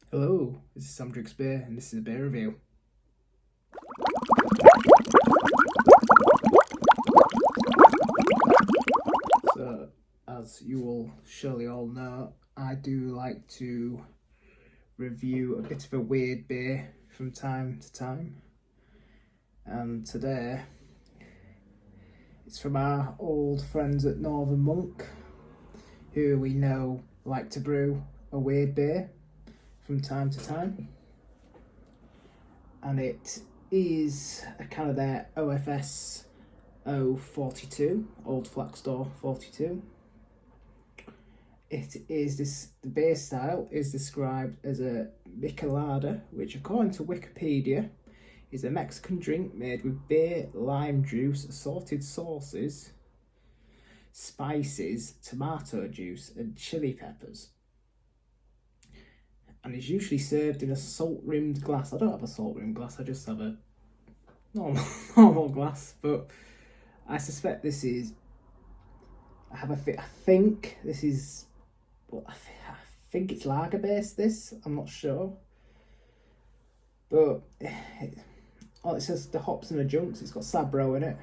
Hello, this is Sam Drinks Beer, and this is a beer review. So, as you will surely all know, I do like to review a bit of a weird beer from time to time. And today, it's from our old friends at Northern Monk, who we know like to brew a weird beer from time to time, and it is a kind of their OFS042, Old Flax Store 42. It is the beer style is described as a Michelada, which according to Wikipedia is a Mexican drink made with beer, lime juice, assorted sauces, spices, tomato juice and chili peppers, and is usually served in a salt-rimmed glass. I don't have a salt-rimmed glass, I just have a normal glass, but I suspect this is, I think this is, well, I think it's lager based, I'm not sure, but it says the hops and adjuncts, it's got Sabro in it,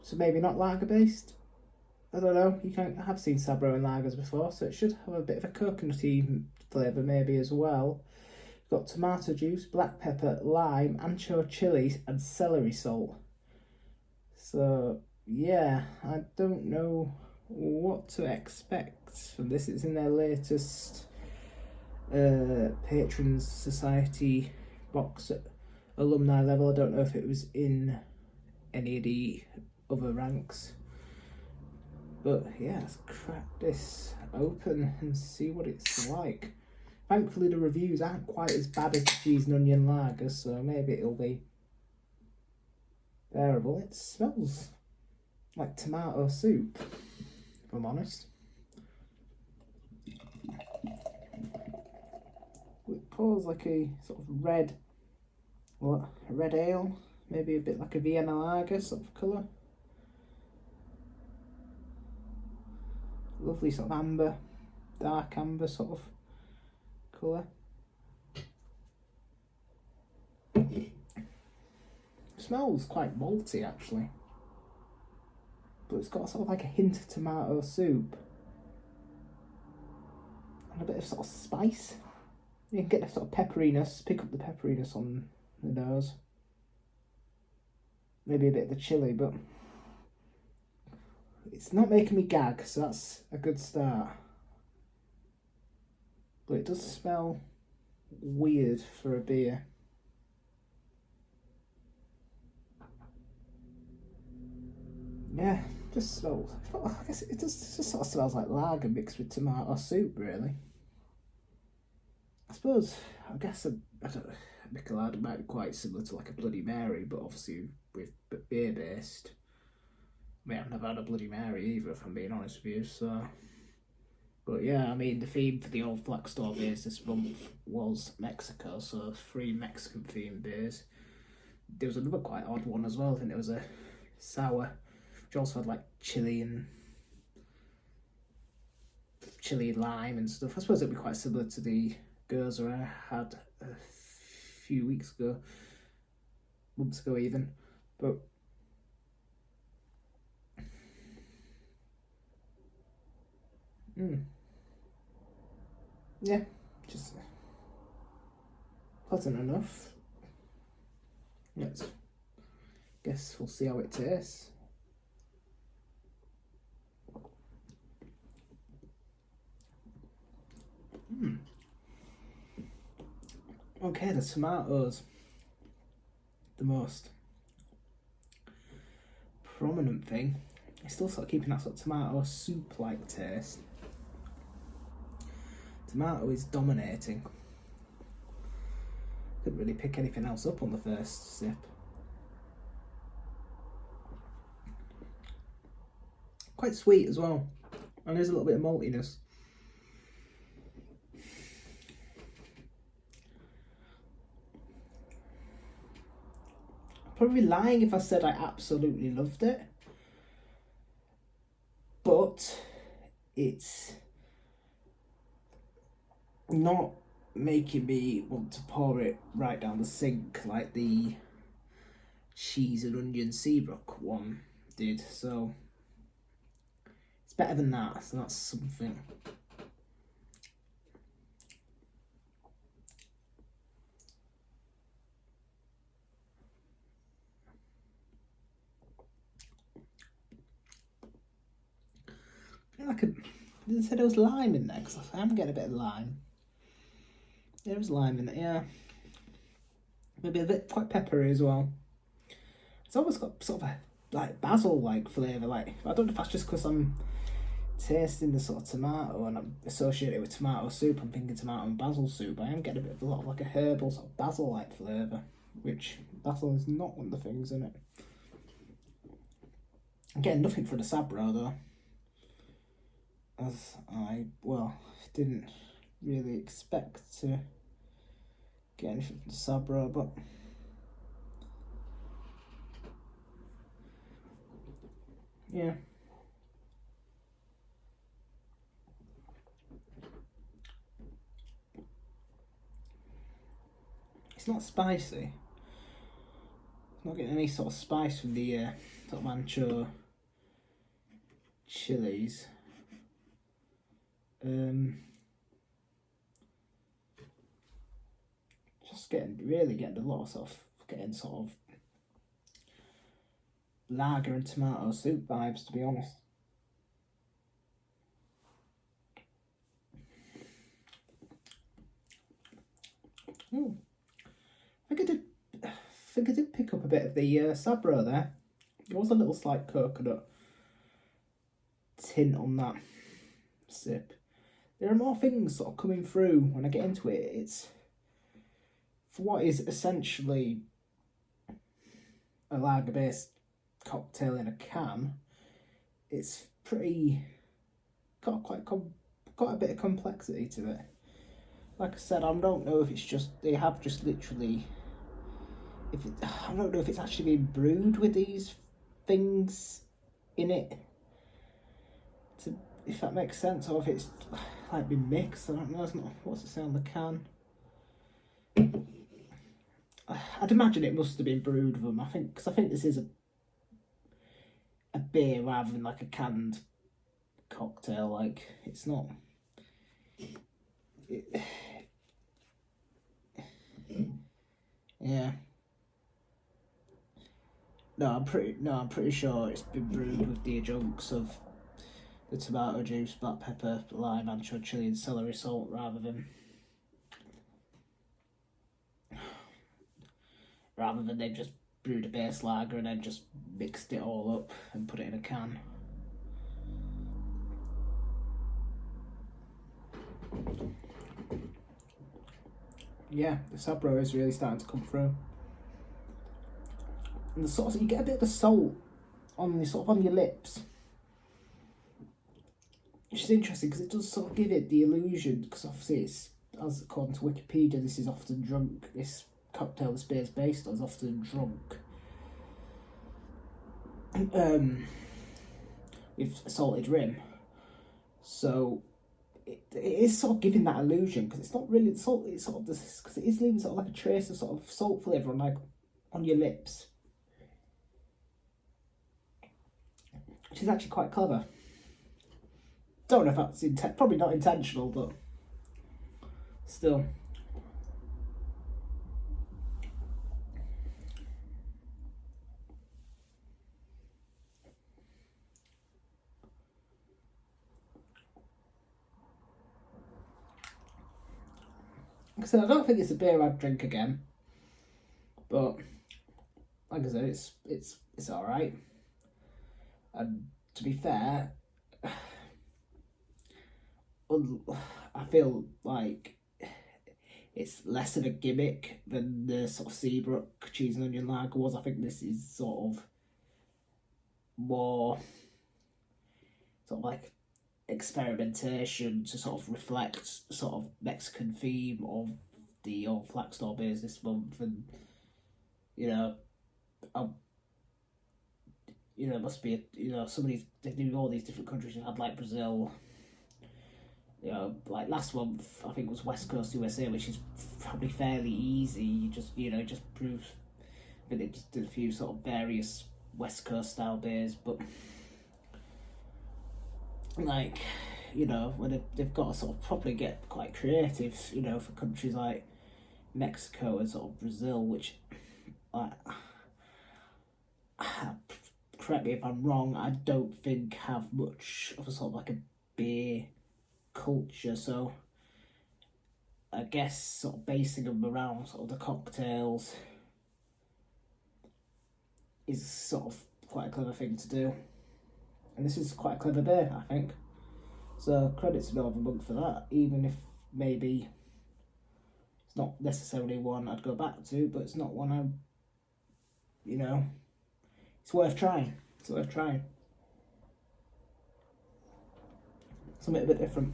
so maybe not lager based. I don't know, I've seen Sabro in lagers before, so it should have a bit of a coconutty flavour maybe as well. It's got tomato juice, black pepper, lime, ancho chilies and celery salt. So yeah, I don't know what to expect from this. It's in their latest Patrons Society box at alumni level. I don't know if it was in any of the other ranks. But yeah, let's crack this open and see what it's like. Thankfully the reviews aren't quite as bad as the cheese and onion lager, so maybe it'll be bearable. It smells like tomato soup, if I'm honest. It pours like a sort of red ale, maybe a bit like a Vienna lager sort of colour. Lovely sort of amber, dark amber sort of colour. Smells quite malty actually, but it's got sort of like a hint of tomato soup and a bit of sort of spice. You can get the sort of pepperiness, pick up the pepperiness on the nose. Maybe a bit of the chilli, but it's not making me gag, so that's a good start. But it does smell weird for a beer. Yeah, just smells. I guess it just sort of smells like lager mixed with tomato soup, really. I guess a Michelada might be quite similar to like a Bloody Mary, but obviously with beer based. I mean, I've never had a Bloody Mary either, if I'm being honest with you, so. But yeah, I mean, the theme for the Old Flax Store beers this month was Mexico, so 3 Mexican themed beers. There was another quite odd one as well. I think there was a sour, which also had like chili and lime and stuff. I suppose it'd be quite similar to the Goza I had a few months ago even. But yeah, just pleasant enough. Guess we'll see how it tastes. Okay, the tomatoes, the most prominent thing. It's still sort of keeping that sort of tomato soup-like taste. Tomato is dominating. Couldn't really pick anything else up on the first sip. Quite sweet as well, and there's a little bit of maltiness. I'd probably be lying if I said I absolutely loved it, but it's not making me want to pour it right down the sink like the cheese and onion Seabrook one did. So it's better than that, so that's something. They said there was lime in there, because I am getting a bit of lime. There was lime in it, yeah. Maybe a bit quite peppery as well. It's almost got sort of a like basil like flavour. Like, I don't know if that's just because I'm tasting the sort of tomato and I'm associated it with tomato soup. I'm thinking tomato and basil soup. I am getting a lot of like a herbal sort of basil like flavour, which basil is not one of the things in it. I'm getting nothing from the Sabro though, as I didn't really expect to get anything from the Sabro, but yeah. It's not spicy. It's not getting any sort of spice from the sort of ancho chilies. Just really getting a lot of sort of lager and tomato soup vibes, to be honest. I think I did pick up a bit of the Sabro there. There was a little slight coconut tint on that sip. There are more things sort of coming through when I get into it. It's for what is essentially a lager-based cocktail in a can. It's got a bit of complexity to it. Like I said, I don't know if it's just I don't know if it's actually been brewed with these things in it, if that makes sense, or if it's like been mixed. I don't know. It's not. What's it say on the can? I'd imagine it must have been brewed with them. I think this is a beer rather than like a canned cocktail. Like, it's not. Yeah. No, I'm pretty sure it's been brewed with the adjuncts of the tomato juice, black pepper, lime, ancho, chili, and celery salt, rather than they just brewed a base lager and then just mixed it all up and put it in a can. Yeah, the Sabro is really starting to come through. And the sort of, you get a bit of the salt on your lips, which is interesting because it does sort of give it the illusion, because obviously it's, as according to Wikipedia, this is often drunk, this cocktail this beer is based on is often drunk with a salted rim. So it is sort of giving that illusion, because it's not really the salt, it's sort of this, because it is leaving sort of like a trace of sort of salt flavour on your lips, which is actually quite clever. Don't know if that's probably not intentional, but still. Like I said, I don't think it's a beer I'd drink again, but like I said, it's all right. And to be fair, I feel like it's less of a gimmick than the sort of Seabrook cheese and onion lager was. I think this is sort of more sort of like experimentation to sort of reflect sort of Mexican theme of the old Flax Store beers this month, and must be some of these, they do all these different countries. We've had like Brazil, you know, like last month I think was West Coast USA, which is probably fairly easy. You just, you know, just proves that they just did a few sort of various West Coast style beers, but like, you know, when they've got to sort of properly get quite creative, you know, for countries like Mexico and sort of Brazil, which, like, correct me if I'm wrong, I don't think have much of a sort of like a beer culture, so I guess sort of basing them around sort of the cocktails is sort of quite a clever thing to do. And this is quite a clever beer, I think. So credit to Northern Monk for that, even if maybe it's not necessarily one I'd go back to, but it's not one I'm, you know, it's worth trying. It's worth trying. Something a bit different.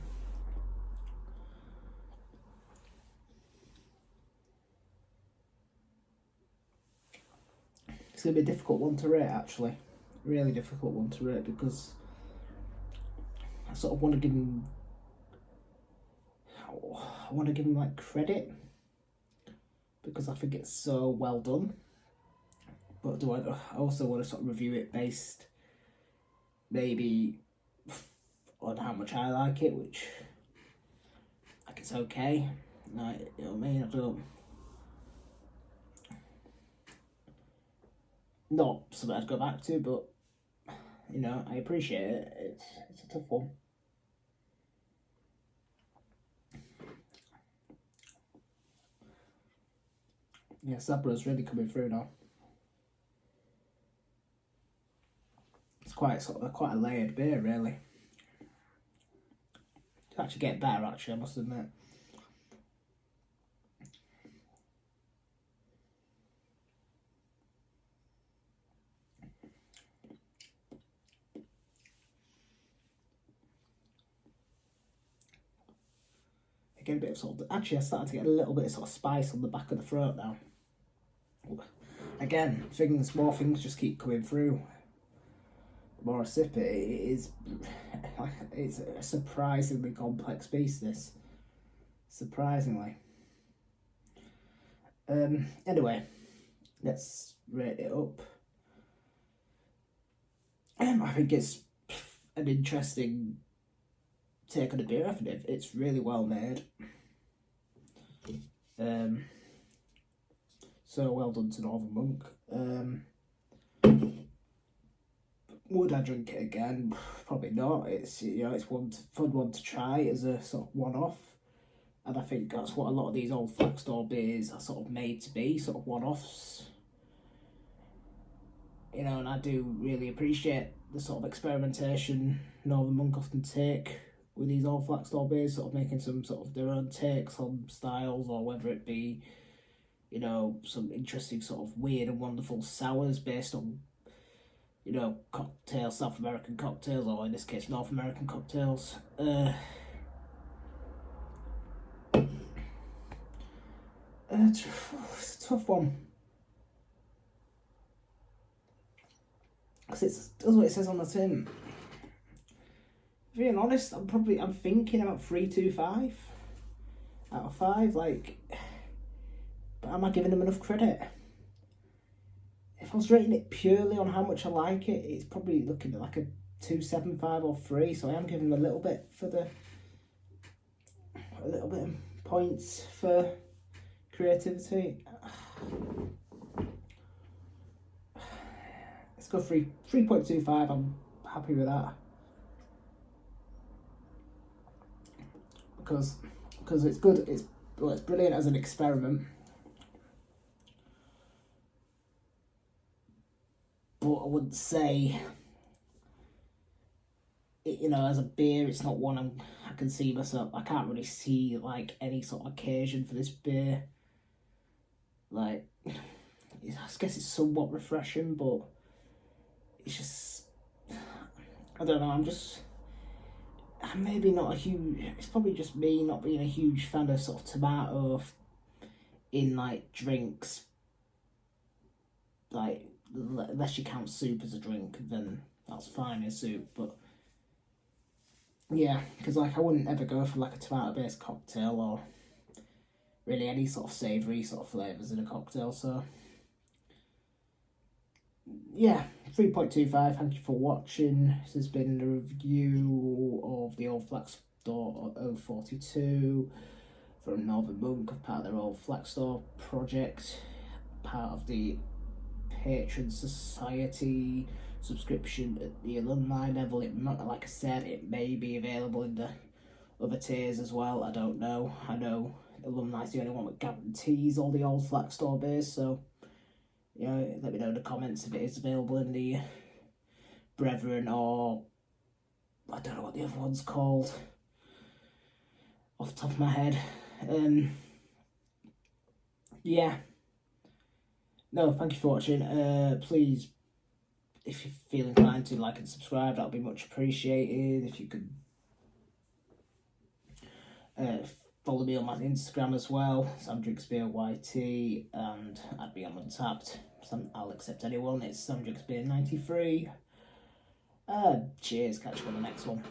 It's going to be a difficult one to rate, actually. Really difficult one to rate, because I sort of want to give him, like credit, because I think it's so well done. But do I also want to sort of review it based maybe on how much I like it, which, like, it's okay. Like, you know what I mean? I don't, not something I'd go back to, but, you know, I appreciate it. It's a tough one. Yeah, Sabra's really coming through now. It's quite a layered beer, really. It's actually getting better, actually, I must admit. Again, a bit of sort of, actually I started to get a little bit of sort of spice on the back of the throat now. Again, more things just keep coming through. The more I sip it, it's a surprisingly complex piece, this. Surprisingly. Anyway, let's rate it up. I think it's an interesting take on a beer. I think it's really well made. So well done to Northern Monk. Would I drink it again? Probably not. It's, you know, it's fun one to try as a sort of one-off, and I think that's what a lot of these old flag store beers are sort of made to be, sort of one-offs. You know, and I do really appreciate the sort of experimentation Northern Monk often take with these old flag store beers, sort of making some sort of their own takes on styles, or whether it be, you know, some interesting sort of weird and wonderful sours based on, you know, cocktails, South American cocktails, or in this case North American cocktails. It's a tough one, because it does what it says on the tin. Being honest, I'm thinking about 3.25 out of 5. Like, but am I giving them enough credit? If I was rating it purely on how much I like it, it's probably looking at like a 2.75 or 3. So I am giving them a little bit of points for creativity. Let's go 3.25. I'm happy with that. Because it's good. It's brilliant as an experiment. But I wouldn't say, you know, as a beer, it's not one I can see myself. I can't really see like any sort of occasion for this beer. Like, I guess it's somewhat refreshing, but it's just, I don't know. I'm maybe not a huge. It's probably just me not being a huge fan of sort of tomato in like drinks. Like, unless you count soup as a drink, then that's fine in soup. But yeah, because like I wouldn't ever go for like a tomato-based cocktail or really any sort of savoury sort of flavours in a cocktail. So yeah, 3.25. Thank you for watching. This has been a review of the old Flax Store 042 from Northern Monk, part of their old Flax Store project, part of the Patron Society subscription at the alumni level. It, like I said, it may be available in the other tiers as well. I don't know. I know alumni's the only one that guarantees all the old Flax Store base, so you know, let me know in the comments if it is available in the Brethren, or I don't know what the other one's called off the top of my head. Yeah. No, thank you for watching. Please, if you feel inclined to like and subscribe, that would be much appreciated. If you could follow me on my Instagram as well, SamDrinksBeerYT, and add me on Untappd. I'll accept anyone. It's SamDrinksBeer93. Cheers, catch you on the next one.